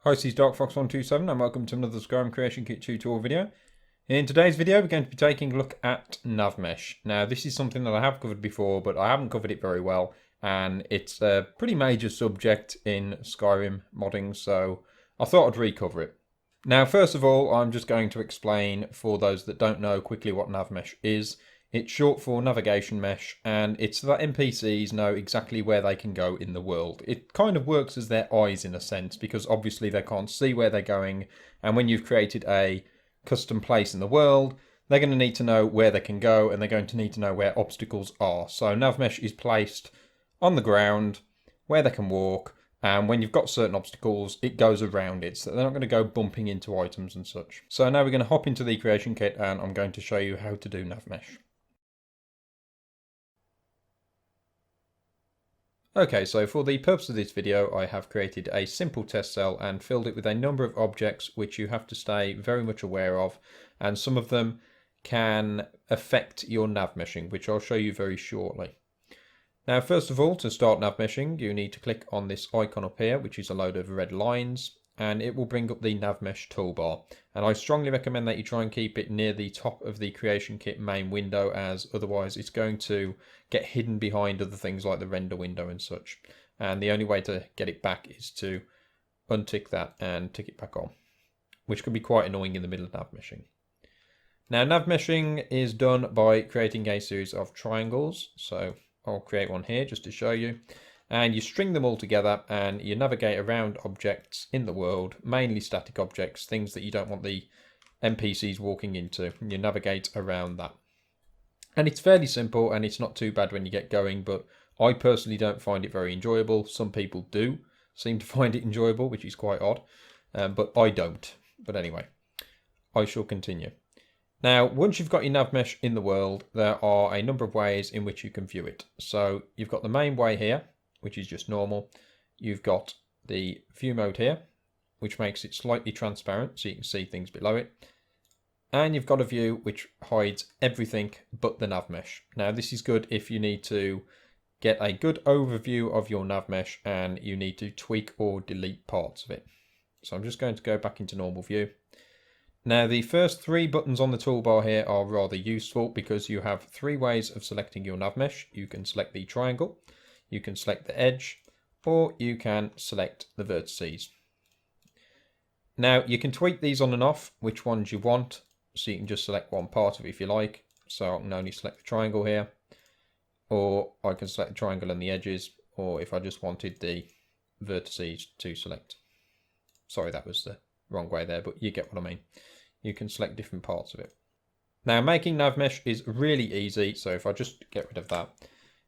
Hi, this is DarkFox127 and welcome to another Skyrim Creation Kit tutorial video. In today's video we're going to be taking a look at Navmesh. Now this is something that I have covered before but I haven't covered it very well, and it's a pretty major subject in Skyrim modding, so I thought I'd recover it. Now first of all I'm just going to explain, for those that don't know, quickly what Navmesh is. It's short for navigation mesh, and it's so that NPCs know exactly where they can go in the world. It kind of works as their eyes in a sense, because obviously they can't see where they're going, and when you've created a custom place in the world, they're going to need to know where they can go, and they're going to need to know where obstacles are. So Navmesh is placed on the ground where they can walk, and when you've got certain obstacles, it goes around it, so they're not going to go bumping into items and such. So now we're going to hop into the creation kit, and I'm going to show you how to do Navmesh. Okay, so for the purpose of this video, I have created a simple test cell and filled it with a number of objects which you have to stay very much aware of, and some of them can affect your nav meshing, which I'll show you very shortly. Now, first of all, to start nav meshing, you need to click on this icon up here, which is a load of red lines, and it will bring up the Navmesh Toolbar. And I strongly recommend that you try and keep it near the top of the Creation Kit main window, as otherwise it's going to get hidden behind other things like the render window and such. And the only way to get it back is to untick that and tick it back on, which can be quite annoying in the middle of nav meshing. Now, nav meshing is done by creating a series of triangles. So I'll create one here just to show you. And you string them all together and you navigate around objects in the world, mainly static objects, things that you don't want the NPCs walking into, and you navigate around that. And it's fairly simple and it's not too bad when you get going, but I personally don't find it very enjoyable. Some people do seem to find it enjoyable, which is quite odd, but I don't. But anyway, I shall continue. Now, once you've got your Navmesh in the world, there are a number of ways in which you can view it. So you've got the main way here, which is just normal. You've got the view mode here, which makes it slightly transparent so you can see things below it. And you've got a view which hides everything but the Navmesh. Now this is good if you need to get a good overview of your Navmesh and you need to tweak or delete parts of it. So I'm just going to go back into normal view. Now the first three buttons on the toolbar here are rather useful because you have three ways of selecting your Navmesh. You can select the triangle, you can select the edge, or you can select the vertices. Now you can tweak these on and off, which ones you want, so you can just select one part of it if you like. So I can only select the triangle here, or I can select the triangle and the edges, or if I just wanted the vertices to select. Sorry, that was the wrong way there, but you get what I mean. You can select different parts of it. Now making Navmesh is really easy, so if I just get rid of that,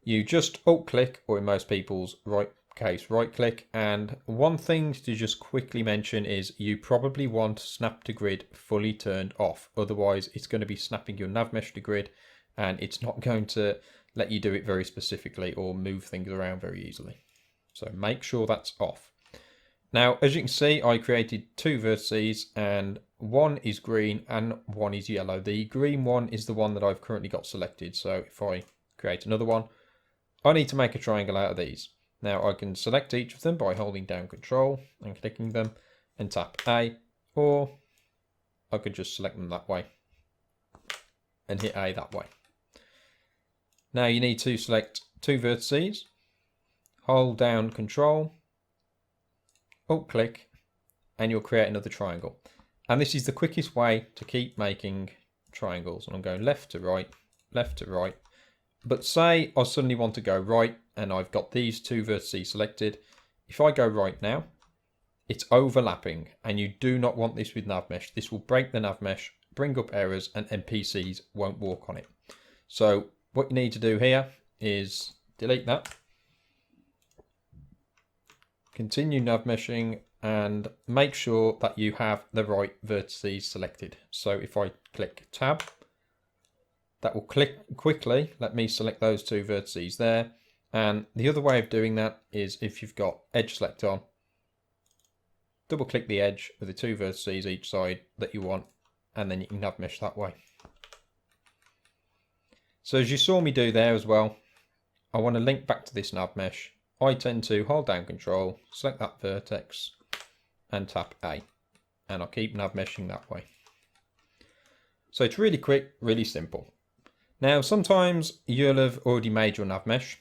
you just alt click, or in most people's right click, and one thing to just quickly mention is you probably want snap to grid fully turned off, otherwise it's going to be snapping your Navmesh to grid and it's not going to let you do it very specifically or move things around very easily. So make sure that's off. Now as you can see, I created two vertices and one is green and one is yellow. The green one is the one that I've currently got selected, so if I create another one, I need to make a triangle out of these. Now I can select each of them by holding down Control and clicking them and tap A, or I could just select them that way and hit A that way. Now you need to select two vertices, hold down Control, alt click, and you'll create another triangle. And this is the quickest way to keep making triangles. And I'm going left to right, left to right. But say I suddenly want to go right and I've got these two vertices selected. If I go right now, it's overlapping, and you do not want this with Navmesh. This will break the Navmesh, bring up errors, and NPCs won't walk on it. So what you need to do here is delete that, continue Navmeshing, and make sure that you have the right vertices selected. So if I click Tab, that will quickly let me select those two vertices there. And the other way of doing that is if you've got edge select on, double click the edge with the two vertices each side that you want, and then you can Navmesh that way. So as you saw me do there as well, I want to link back to this Navmesh. I tend to hold down Control, select that vertex, and tap A. And I'll keep nav meshing that way. So it's really quick, really simple. Now, sometimes you'll have already made your nav mesh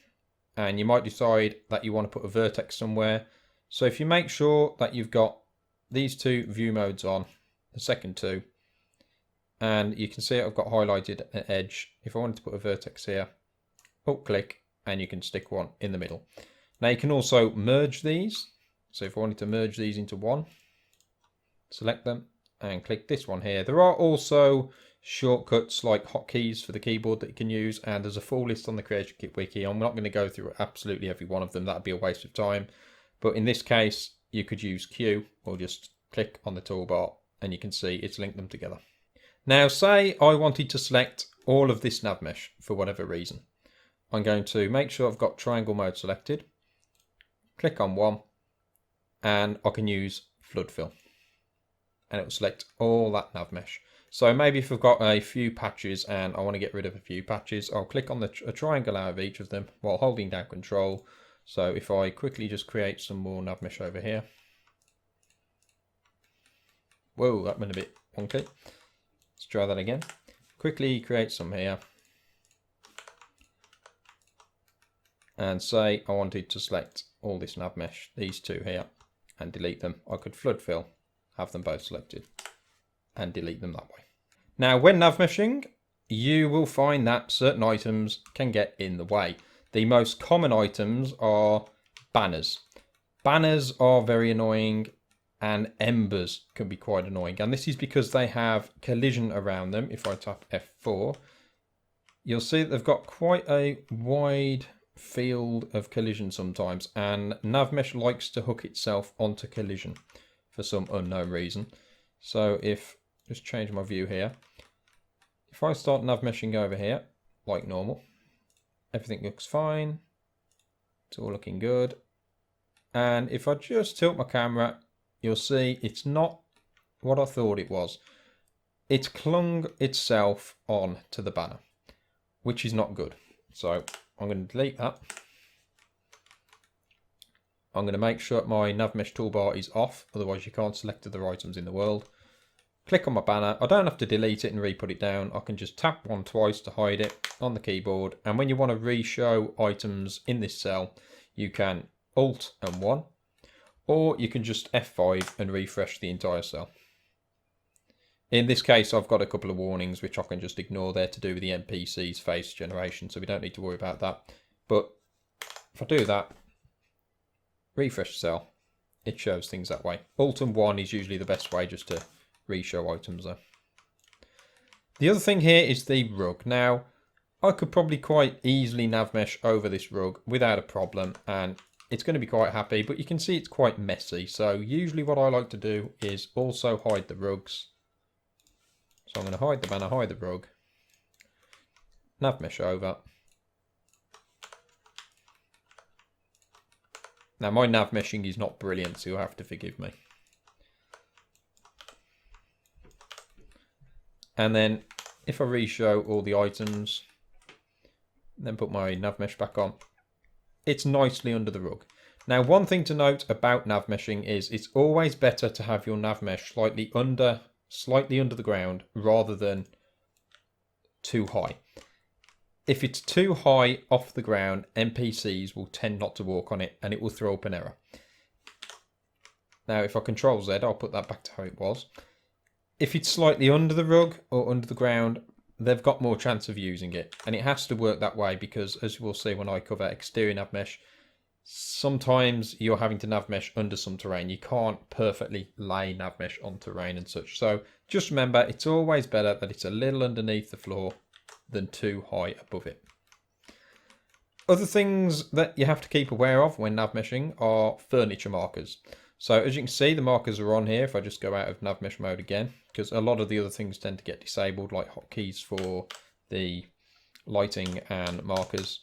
and you might decide that you want to put a vertex somewhere. So if you make sure that you've got these two view modes on, the second two, and you can see I've got highlighted an edge. If I wanted to put a vertex here, click, and you can stick one in the middle. Now you can also merge these. So if I wanted to merge these into one, select them and click this one here. There are also shortcuts like hotkeys for the keyboard that you can use, and there's a full list on the Creation Kit wiki. I'm not going to go through absolutely every one of them, that'd be a waste of time. But in this case, you could use Q or just click on the toolbar and you can see it's linked them together. Now, say I wanted to select all of this nav mesh for whatever reason. I'm going to make sure I've got triangle mode selected, click on one, and I can use flood fill. And it will select all that nav mesh. So maybe if I've got a few patches and I want to get rid of a few patches, I'll click on a triangle out of each of them while holding down Control. So if I quickly just create some more nav mesh over here. Whoa, that went a bit wonky. Let's try that again. Quickly create some here. And say I wanted to select all this nav mesh, these two here, and delete them. I could flood fill, have them both selected, and delete them that way. Now, when nav meshing, you will find that certain items can get in the way. The most common items are banners. Banners are very annoying, and embers can be quite annoying. And this is because they have collision around them. If I tap F4, you'll see that they've got quite a wide field of collision sometimes, and Navmesh likes to hook itself onto collision for some unknown reason. So if, just change my view here, if I start Navmeshing over here like normal, everything looks fine, it's all looking good. And if I just tilt my camera, you'll see it's not what I thought it was. It's clung itself on to the banner, which is not good. So I'm going to delete that. I'm going to make sure my Navmesh toolbar is off, otherwise you can't select other items in the world. Click on my banner. I don't have to delete it and re-put it down. I can just tap one twice to hide it on the keyboard. And when you want to re-show items in this cell, you can Alt and 1, or you can just F5 and refresh the entire cell. In this case, I've got a couple of warnings which I can just ignore. They're to do with the NPCs face generation, so we don't need to worry about that. But if I do that, refresh the cell, it shows things that way. Alt and 1 is usually the best way just to re-show items though. The other thing here is the rug. Now, I could probably quite easily Navmesh over this rug without a problem, and it's going to be quite happy, but you can see it's quite messy. So usually what I like to do is also hide the rugs. So I'm going to hide the banner, hide the rug, Navmesh over. Now my nav meshing is not brilliant, so you'll have to forgive me. And then if I re-show all the items, then put my nav mesh back on, it's nicely under the rug. Now, one thing to note about nav meshing is it's always better to have your nav mesh slightly under the ground rather than too high. If it's too high off the ground, NPCs will tend not to walk on it and it will throw up an error. Now, if I Control Z, I'll put that back to how it was. If it's slightly under the rug or under the ground, they've got more chance of using it. And it has to work that way because, as we'll see when I cover exterior nav mesh, sometimes you're having to nav mesh under some terrain. You can't perfectly lay nav mesh on terrain and such. So just remember, it's always better that it's a little underneath the floor than too high above it. Other things that you have to keep aware of when nav meshing are furniture markers. So as you can see, the markers are on here. If I just go out of Navmesh mode again, because a lot of the other things tend to get disabled, like hotkeys for the lighting and markers,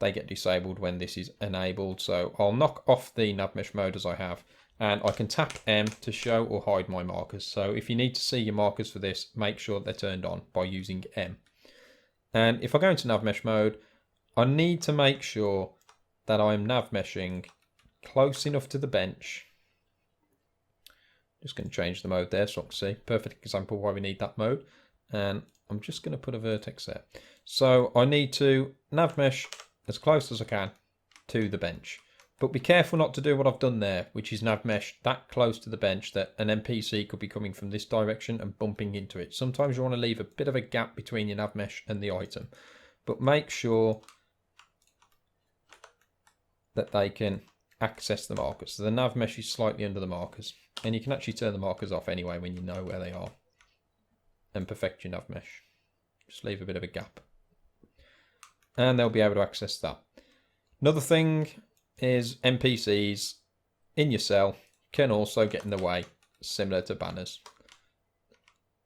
they get disabled when this is enabled. So I'll knock off the Navmesh mode as I have, and I can tap M to show or hide my markers. So if you need to see your markers for this, make sure they're turned on by using M. And if I go into Navmesh mode, I need to make sure that I'm Navmeshing close enough to the bench Just going to change the mode there so I can see. Perfect example why we need that mode. And I'm just going to put a vertex there. So I need to nav mesh as close as I can to the bench. But be careful not to do what I've done there, which is nav mesh that close to the bench that an NPC could be coming from this direction and bumping into it. Sometimes you want to leave a bit of a gap between your nav mesh and the item. But make sure that they can access the markers. So the nav mesh is slightly under the markers. And you can actually turn the markers off anyway when you know where they are. And perfect your nav mesh. Just leave a bit of a gap. And they'll be able to access that. Another thing is NPCs in your cell can also get in the way, similar to banners.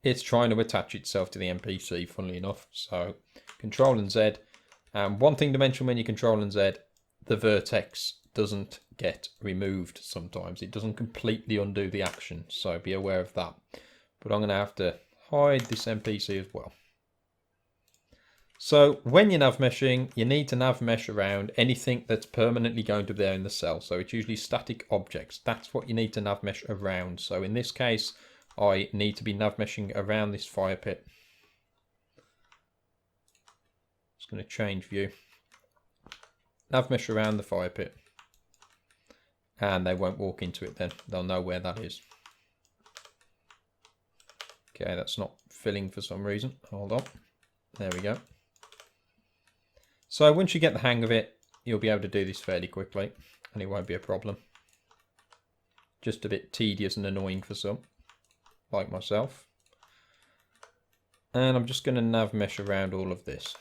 It's trying to attach itself to the NPC, funnily enough. So Control and Z. And one thing to mention when you Control and Z, the vertex doesn't get removed sometimes. It doesn't completely undo the action, so be aware of that. But I'm going to have to hide this NPC as well. So when you're nav meshing, you need to nav mesh around anything that's permanently going to be there in the cell. So it's usually static objects. That's what you need to nav mesh around. So in this case, I need to be nav meshing around this fire pit. Just going to change view. Nav mesh around the fire pit. And they won't walk into it then. They'll know where that is. Okay, that's not filling for some reason. Hold on. There we go. So once you get the hang of it, you'll be able to do this fairly quickly. And it won't be a problem. Just a bit tedious and annoying for some. Like myself. And I'm just going to nav mesh around all of this.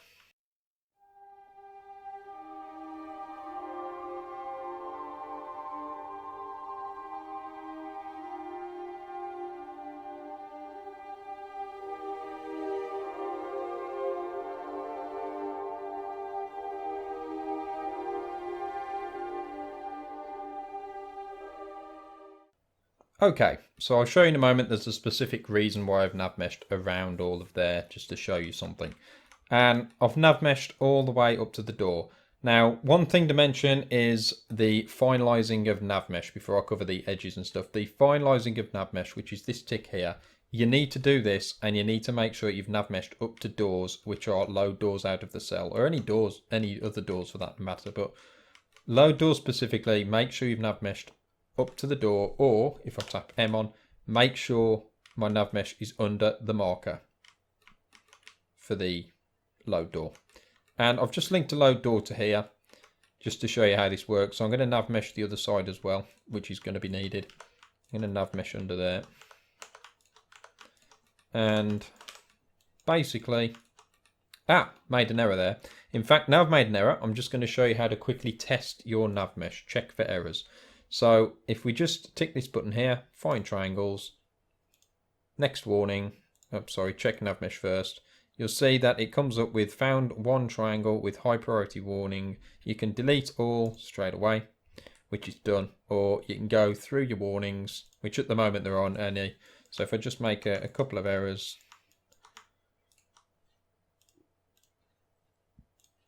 Okay, so I'll show you in a moment there's a specific reason why I've nav meshed around all of there, just to show you something. And I've nav meshed all the way up to the door. Now, one thing to mention is the finalizing of Navmesh before I cover the edges and stuff. The finalizing of Navmesh, which is this tick here, you need to do this and you need to make sure you've nav meshed up to doors, which are load doors out of the cell, or any doors, any other doors for that matter, but load doors specifically, make sure you've nav meshed up to the door, or if I tap M on, make sure my nav mesh is under the marker for the load door. And I've just linked a load door to here just to show you how this works. So I'm going to nav mesh the other side as well, which is going to be needed. I'm going to nav mesh under there. And basically, made an error there. In fact, now I've made an error. I'm just going to show you how to quickly test your nav mesh, check for errors. So if we just tick this button here, find triangles, next warning, check nav mesh first, you'll see that it comes up with found one triangle with high priority warning. You can delete all straight away, which is done, or you can go through your warnings, which at the moment there aren't any. So if I just make a couple of errors,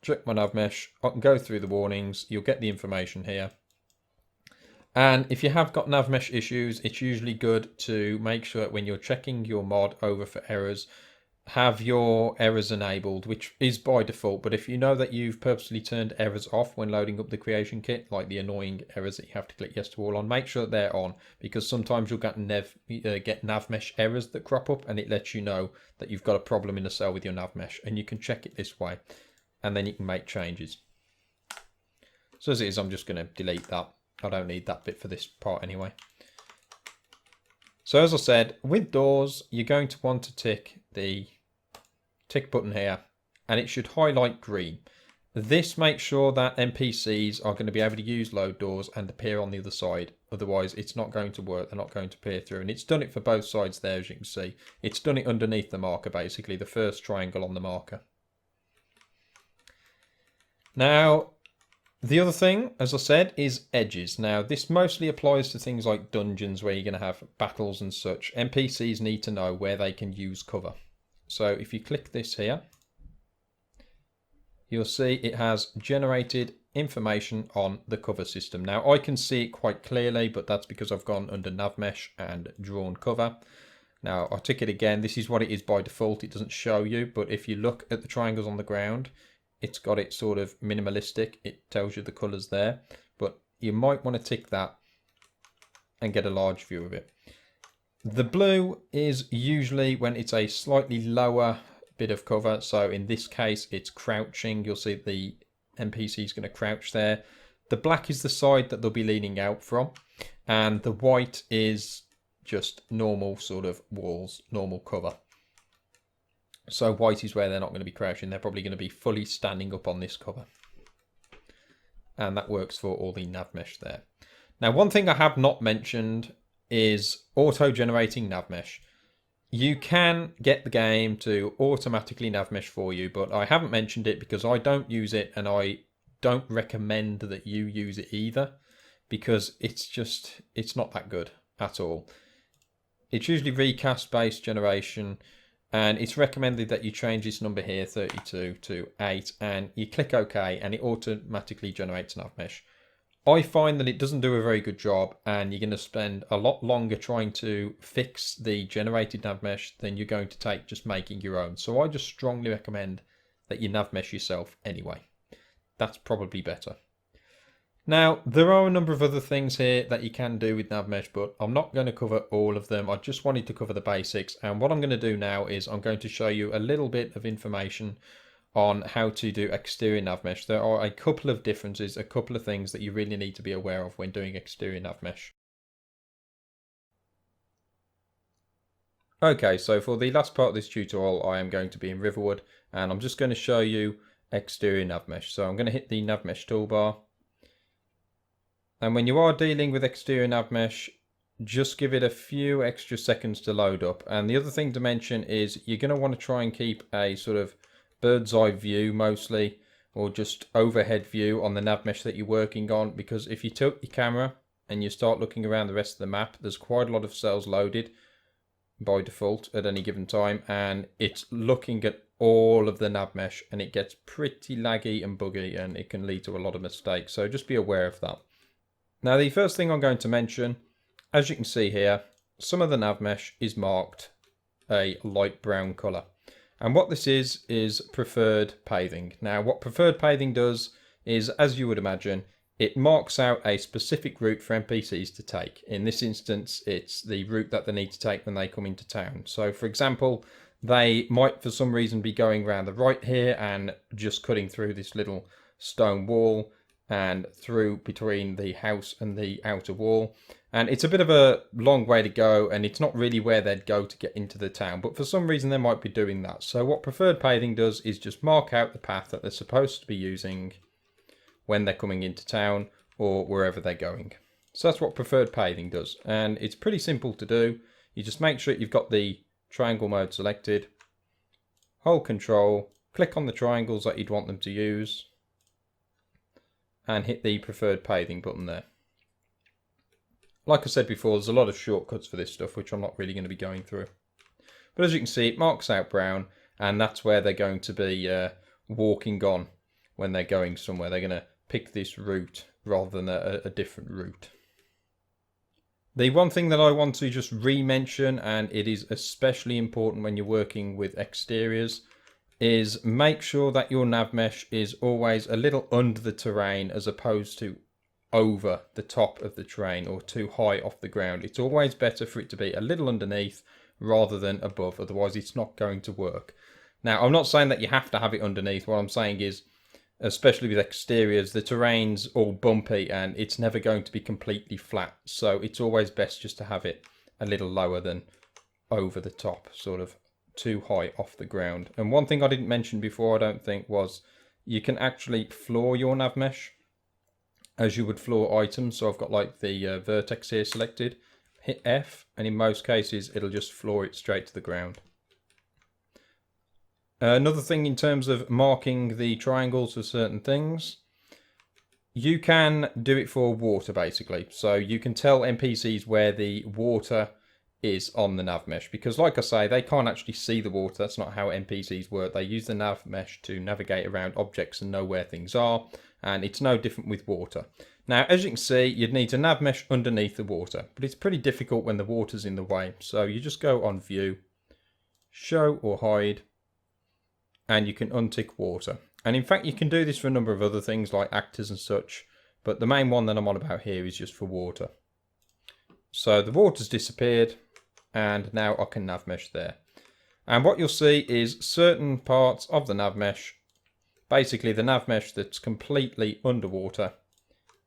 check my nav mesh, I can go through the warnings, you'll get the information here. And if you have got nav mesh issues, it's usually good to make sure that when you're checking your mod over for errors, have your errors enabled, which is by default. But if you know that you've purposely turned errors off when loading up the creation kit, like the annoying errors that you have to click yes to all on, make sure that they're on, because sometimes you'll get nav mesh errors that crop up, and it lets you know that you've got a problem in the cell with your nav mesh, and you can check it this way, and then you can make changes. So as it is, I'm just going to delete that. I don't need that bit for this part anyway. So as I said, with doors, you're going to want to tick the tick button here, and it should highlight green. This makes sure that NPCs are going to be able to use load doors and appear on the other side. Otherwise, it's not going to work. They're not going to appear through. And it's done it for both sides there, as you can see. It's done it underneath the marker, basically, the first triangle on the marker. Now, the other thing, as I said, is edges. Now, this mostly applies to things like dungeons where you're going to have battles and such. NPCs need to know where they can use cover. So if you click this here, you'll see it has generated information on the cover system. Now I can see it quite clearly, but that's because I've gone under Nav Mesh and drawn cover. Now I'll tick it again. This is what it is by default. It doesn't show you, but if you look at the triangles on the ground, it's got it sort of minimalistic. It tells you the colors there, but you might want to tick that and get a large view of it. The blue is usually when it's a slightly lower bit of cover. So in this case, it's crouching. You'll see the NPC is going to crouch there. The black is the side that they'll be leaning out from. And the white is just normal sort of walls, normal cover. So white is where they're not going to be crouching. They're probably going to be fully standing up on this cover. And that works for all the nav mesh there. Now, one thing I have not mentioned is auto-generating nav mesh. You can get the game to automatically nav mesh for you, but I haven't mentioned it because I don't use it, and I don't recommend that you use it either, because it's not that good at all. It's usually recast based generation, and it's recommended that you change this number here, 32 to 8, and you click OK, and it automatically generates nav mesh. I find that it doesn't do a very good job, and you're going to spend a lot longer trying to fix the generated nav mesh than you're going to take just making your own. So I just strongly recommend that you nav mesh yourself anyway. That's probably better. Now, there are a number of other things here that you can do with nav mesh, but I'm not going to cover all of them. I just wanted to cover the basics, and what I'm going to do now is I'm going to show you a little bit of information on how to do exterior nav mesh. There are a couple of differences, a couple of things that you really need to be aware of when doing exterior nav mesh. Okay, so for the last part of this tutorial, I am going to be in Riverwood, and I'm just going to show you exterior nav mesh. So I'm going to hit the Navmesh toolbar. And when you are dealing with exterior nav mesh, just give it a few extra seconds to load up. And the other thing to mention is you're going to want to try and keep a sort of bird's eye view mostly, or just overhead view on the nav mesh that you're working on, because if you tilt your camera and you start looking around the rest of the map, there's quite a lot of cells loaded by default at any given time, and it's looking at all of the nav mesh, and it gets pretty laggy and buggy, and it can lead to a lot of mistakes. So just be aware of that. Now, the first thing I'm going to mention, as you can see here, some of the nav mesh is marked a light brown color. And what this is preferred paving. Now, what preferred paving does is, as you would imagine, it marks out a specific route for NPCs to take. In this instance, it's the route that they need to take when they come into town. So, for example, they might for some reason be going around the right here and just cutting through this little stone wall and through between the house and the outer wall. And it's a bit of a long way to go, and it's not really where they'd go to get into the town, but for some reason they might be doing that. So what preferred paving does is just mark out the path that they're supposed to be using when they're coming into town or wherever they're going. So that's what preferred paving does, and it's pretty simple to do. You just make sure you've got the triangle mode selected, hold Control, click on the triangles that you'd want them to use, and hit the preferred paving button there. Like I said before, there's a lot of shortcuts for this stuff, which I'm not really going to be going through. But as you can see, it marks out brown, and that's where they're going to be walking on when they're going somewhere. They're going to pick this route rather than a different route. The one thing that I want to just re-mention, and it is especially important when you're working with exteriors, is make sure that your nav mesh is always a little under the terrain as opposed to over the top of the terrain or too high off the ground. It's always better for it to be a little underneath rather than above, otherwise it's not going to work. Now, I'm not saying that you have to have it underneath. What I'm saying is, especially with exteriors, the terrain's all bumpy and it's never going to be completely flat. So it's always best just to have it a little lower than over the top, sort of too high off the ground. And one thing I didn't mention before, I don't think, was you can actually floor your nav mesh as you would floor items. So I've got like the vertex here selected, hit F, and in most cases it'll just floor it straight to the ground. Another thing in terms of marking the triangles for certain things, you can do it for water basically. So you can tell NPCs where the water is on the nav mesh, because like I say, they can't actually see the water. That's not how NPCs work. They use the nav mesh to navigate around objects and know where things are. and it's no different with water. Now, as you can see, you'd need to nav mesh underneath the water, but it's pretty difficult when the water's in the way. So you just go on View, Show or Hide, and you can untick water. And in fact, you can do this for a number of other things like actors and such, but the main one that I'm on about here is just for water. So the water's disappeared, and now I can nav mesh there. And what you'll see is certain parts of the nav mesh, basically the nav mesh that's completely underwater,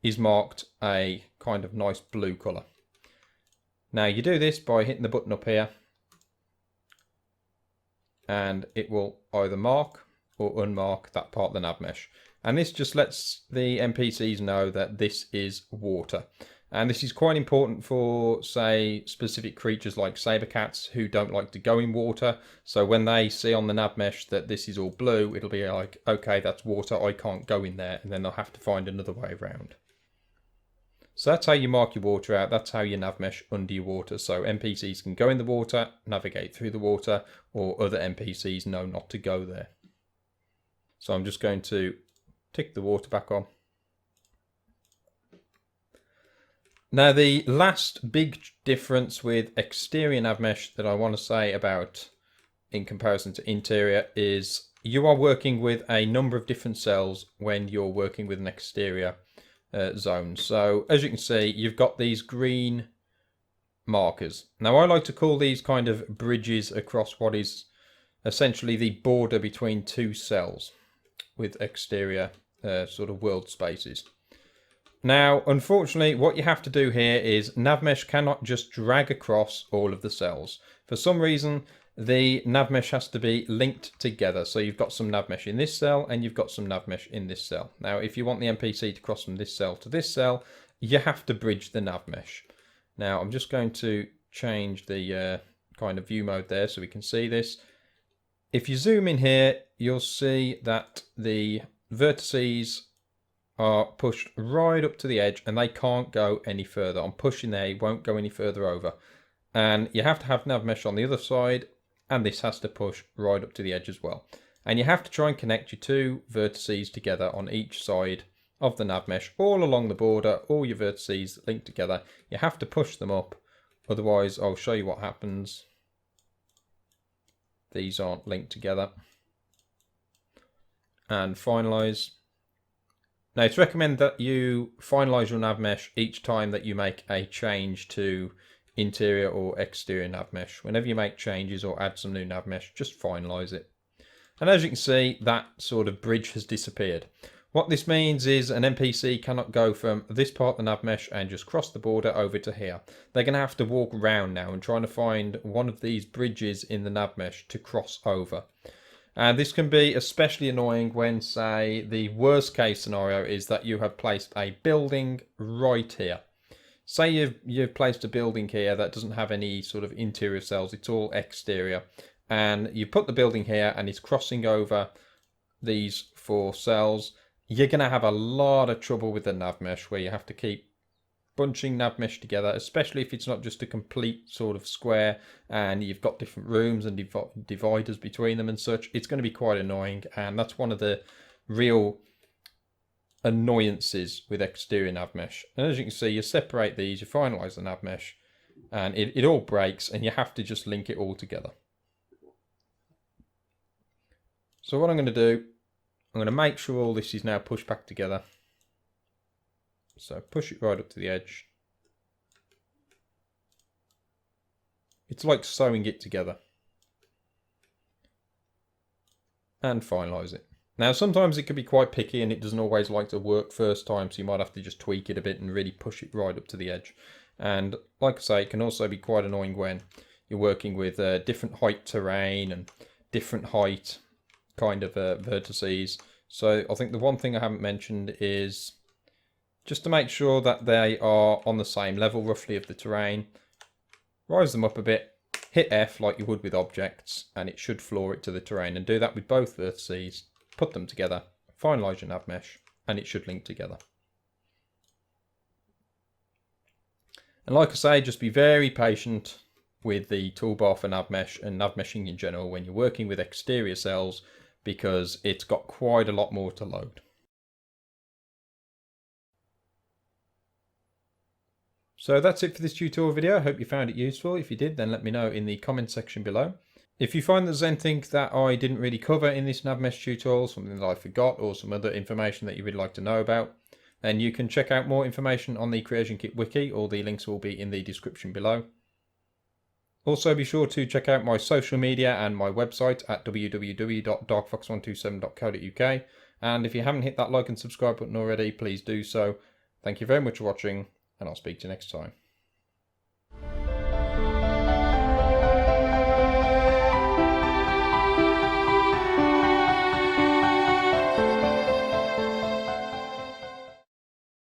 is marked a kind of nice blue colour. Now you do this by hitting the button up here, and it will either mark or unmark that part of the nav mesh. And this just lets the NPCs know that this is water. And this is quite important for, say, specific creatures like saber cats who don't like to go in water. So when they see on the nav mesh that this is all blue, it'll be like, okay, that's water, I can't go in there, and then they'll have to find another way around. So that's how you mark your water out. That's how you nav mesh under your water. So NPCs can go in the water, navigate through the water, or other NPCs know not to go there. So I'm just going to tick the water back on. Now the last big difference with exterior nav mesh that I want to say about in comparison to interior is you are working with a number of different cells when you're working with an exterior zone. So as you can see, you've got these green markers. Now I like to call these kind of bridges across what is essentially the border between two cells with exterior sort of world spaces. Now, unfortunately, what you have to do here is Navmesh cannot just drag across all of the cells. For some reason, the Navmesh has to be linked together. So you've got some Navmesh in this cell and you've got some Navmesh in this cell. Now, if you want the NPC to cross from this cell to this cell, you have to bridge the Navmesh. Now, I'm just going to change the kind of view mode there so we can see this. If you zoom in here, you'll see that the vertices are pushed right up to the edge and they can't go any further. I'm pushing there, it won't go any further over. And you have to have Navmesh on the other side, and this has to push right up to the edge as well. And you have to try and connect your two vertices together on each side of the Navmesh, all along the border, all your vertices linked together. You have to push them up, otherwise I'll show you what happens. These aren't linked together. And finalize. Now, it's recommended that you finalize your Navmesh each time that you make a change to interior or exterior Navmesh. Whenever you make changes or add some new Navmesh, just finalize it. And as you can see, that sort of bridge has disappeared. What this means is an NPC cannot go from this part of the Navmesh and just cross the border over to here. They're going to have to walk around now and trying to find one of these bridges in the Navmesh to cross over. And this can be especially annoying when, say, the worst case scenario is that you have placed a building right here. Say you've placed a building here that doesn't have any sort of interior cells, it's all exterior. And you put the building here and it's crossing over these four cells. You're going to have a lot of trouble with the Navmesh where you have to keep bunching Navmesh together, especially if it's not just a complete sort of square and you've got different rooms and dividers between them and such. It's going to be quite annoying, and that's one of the real annoyances with exterior Navmesh. And as you can see, you separate these, you finalize the Navmesh, and it all breaks and you have to just link it all together. So what I'm going to do, I'm going to make sure all this is now pushed back together. So push it right up to the edge. It's like sewing it together. And finalize it. Now sometimes it can be quite picky and it doesn't always like to work first time, so you might have to just tweak it a bit and really push it right up to the edge. And like I say, it can also be quite annoying when you're working with different height terrain and different height kind of vertices. So I think the one thing I haven't mentioned is just to make sure that they are on the same level roughly of the terrain. Rise them up a bit, hit F like you would with objects, and it should floor it to the terrain. And do that with both vertices, put them together, finalize your Navmesh, and it should link together. And like I say, just be very patient with the toolbar for Navmesh and Navmeshing in general when you're working with exterior cells, because it's got quite a lot more to load. So that's it for this tutorial video. I hope you found it useful. If you did, then let me know in the comment section below. If you find there's anything that I didn't really cover in this Navmesh tutorial, something that I forgot, or some other information that you would like to know about, then you can check out more information on the Creation Kit wiki, or the links will be in the description below. Also be sure to check out my social media and my website at www.darkfox127.co.uk, and if you haven't hit that like and subscribe button already, please do so. Thank you very much for watching, and I'll speak to you next time.